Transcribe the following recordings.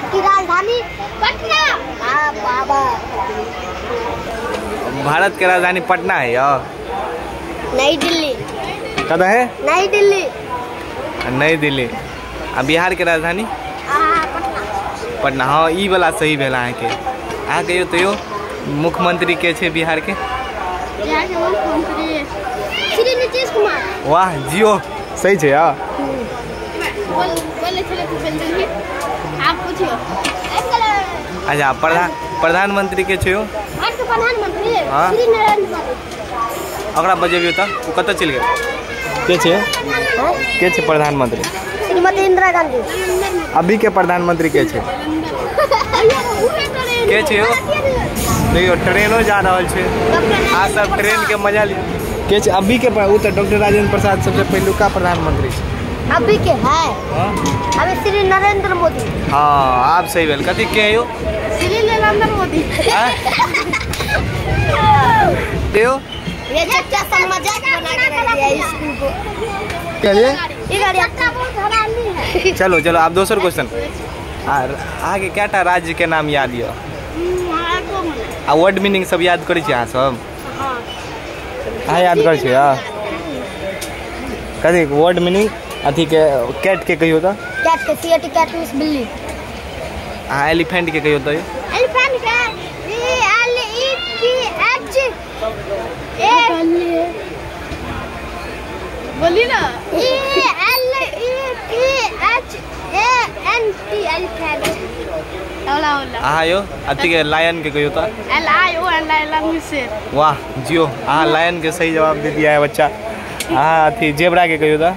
भारत की राजधानी पटना। हाँ बाबा। भारत की राजधानी पटना है यार। नई दिल्ली। कदा है? नई दिल्ली। नई दिल्ली। बिहार के राजधानी? पटना। पटना। हाँ ई वाला सही भेला है के। आ गयो तो यो मुख्यमंत्री के छे बिहार के? बिहार के मुख्यमंत्री श्री नीतीश कुमार। वाह जियो सही छे यार। बोले चले तो दिल्ली। आप पूछियो। अच्छा प्रधानमंत्री के छे यो? भारत के प्रधानमंत्री हाँ? श्री नरेंद्र मोदी। अगला बजेबियो त वो कत चल गए? के छे? के छे प्रधानमंत्री? श्रीमती इंदिरा गांधी। अभी के प्रधानमंत्री के छे? के छे यो? देखियो ट्रेनो जा रहल छे। आ सब ट्रेन के मजा लियो। के छे अभी के? वो तो डॉक्टर राजेंद्र प्रसाद सबसे पहिलुका प्रधानमंत्री छे। अभी के है? अभी श्री नरेंद्र मोदी। हाँ आप सही भेल। कथी के यो? श्री नरेंद्र मोदी। देओ ये चच्चा सब मजाक बना के रख दिया स्कूल को। चलिए ये गाड़ी अच्छा बहुत हरामी है। चलो चलो आप दूसरा क्वेश्चन। आगे क्या टा राज्य के नाम याद यो? आ वर्ड मीनिंग सब याद करै छी अहाँ सब? हाँ याद करै छी यार। कथी वर्ड मीनिंग अथी के कैट के कहियो तो? कैट के सीएटी कैट मींस बिल्ली। हाँ एलिफेंट के कहियो तो? एलिफेंट के बोली ना ELEPHANT एलिफेंट। हाँ यो अथी के लायन के कहियो तो? LION शेर। वाह जियो हाँ लायन के सही जवाब दे दिया है बच्चा। हाँ अथी जेब्रा के कहियो तो?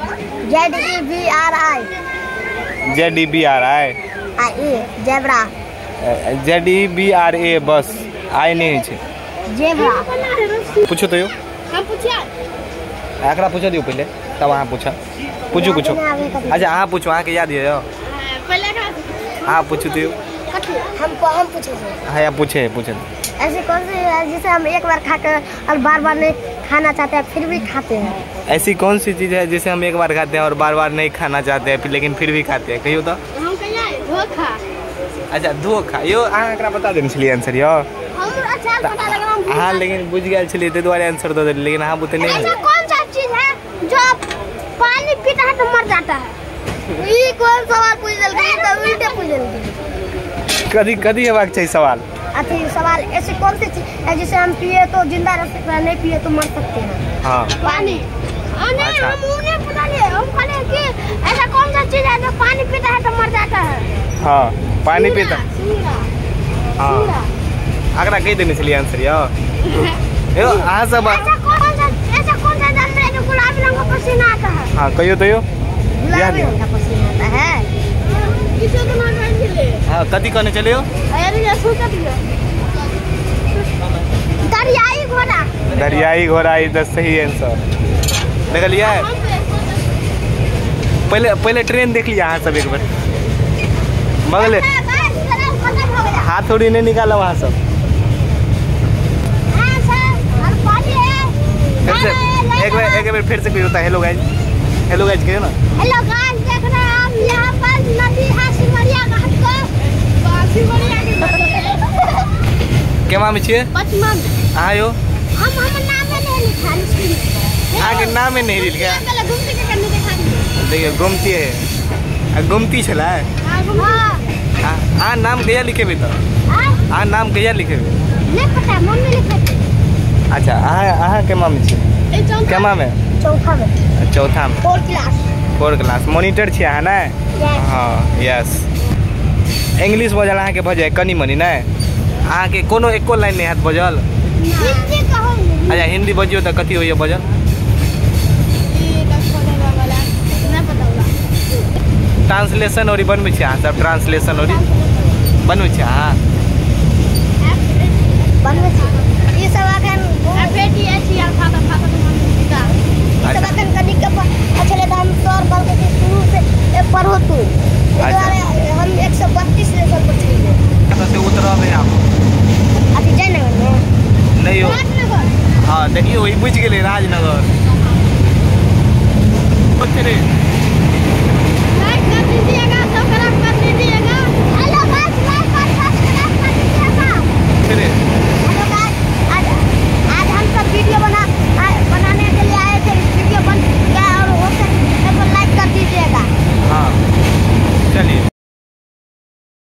ZEBRA zebra. ZEBRA बस आई नहीं छे। जेब्रा। पूछो तो यो। हम पूछिया? एकरा पूछो दियो पहले तब अहाँ पूछा। पूछो पूछो। अच्छा अहाँ पूछो अहाँ के याद है यो? पहले हाँ पूछो दियो। हम पूछे। हाँ या पूछे। ऐसी कौन सी है जिसे हम एक बार खाकर और बार बार नहीं खाना चाहते हैं फिर भी खाते हैं? ऐसी कौन सी चीज़ है जिसे हम एक बार खाते हैं और बार बार नहीं खाना चाहते हैं लेकिन फिर भी खाते हैं? कहियो तो। हम कहिए धोखा। अच्छा धोखा यो अहाँ एकरा बता देने छलिए आंसर यो? अच्छा पता लगा। हाँ लेकिन बुझ गया छलिए ते द्वारे आंसर दे देली लेकिन हाँ बुते नहीं। ऐसा कौन सा चीज है जो पानी पीता है तो मर जाता है? ये कौन सवाल पूछ देलके? तो उल्टे पूछ देलके। कदी हेबाक चाहिए सवाल? अथी सवाल ऐसी कौन सी चीज है जिसे हम पिए तो जिंदा रह सकते हैं नहीं पिए तो मर सकते हैं? हाँ पानी। अच्छा। हम उन्हें पता नहीं हम कहले कि ऐसा कौन सा चीज है जो पानी पीता है तो मर जाता है? हाँ पानी पीता। हाँ अगला कही देने छलिए आंसर यो? यो अहाँ सब ऐसा कौन सा जानवर है जो गुलाबी रंग का पसीना आता है? हाँ कहियो तो यो? गुलाबी रंग का पसीना आता है। किसे तो ना चले? हाँ कथी कहने चले हो? अरे ये सोच दियो। दरियाई घोड़ा। दरियाई घोड़ा इज द सही आंसर। देख लिया है? पहले ट्रेन देख लिया हाँ सब एक बार बगले हाथ थोड़ी नहीं निकाला वहाँ सब। एक बार फिर से कोई होता है हेलो गाइस कहियो ना। हेलो गाइस देख रहे हैं हम यहाँ पर नदी है सिमरिया घाट को। केमा में छिए? पचमा में। हाँ यो हम नाम नहीं लिखा है। आगे नाम में नहीं लिखा। पहले घूमती के करने दिखा दीजिए। देखिए गुमती है गुमती छला है। हाँ नाम कहिया लिखे भी तो? हाँ नाम कहिया लिखे भी? नहीं पता मन में लिखे। अच्छा आहा केमा में छी? केमा में? चौथा में। चौथा में। 4 क्लास मॉनिटर छी अहाँ ना? हाँ यस। इंग्लिश बजल अहाँ के भजे कनी मनी ना? अहाँ के कोनो एको लाइन नहीं हाथ बजल? हिंदी कहो। अच्छा हिंदी बजियो तो कथी होइए बजल? ट्रांसलेशन और बनबै छी अहाँ सब? ट्रांसलेशन और बनबै छी अहाँ? बनबै छी। ई सब अखन बेटी अछि खाता खाता का। ई सब अखन कनी के अछले त हम सर कहलकै कि शुरू से पढ़ो तू। हम 132 लेवल पर छी। कतऽ से उतरब आप? अथी जयनगर में? नहीं हो। राजनगर। हाँ देखियो ई बुझ गेलै राजनगर।